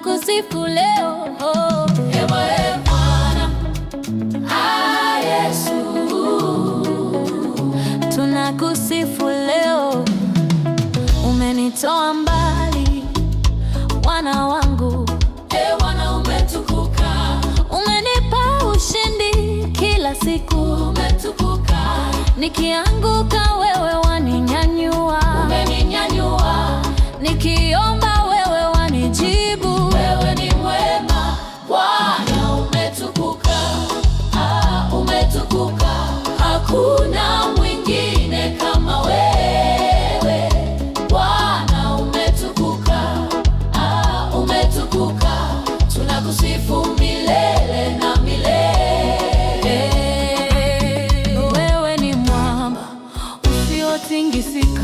tunakusifu leo. Ewe Bwana, Yesu, tunakusifu leo. Umenitoa mbali, Bwana wangu. Bwana umetukuka, umenipa ushindi kila siku. Umetukuka, nikianguka wewe waninyanyua. Umeninyanyua, nikiomba wewe wanijibu. Wewe ni mwema Bwana, umetukuka, umetukuka. Hakuna mwingine kama wewe Bwana, umetukuka, umetukuka. Tunakusifu milele na milele. Wewe ni mwamba usiotingisika,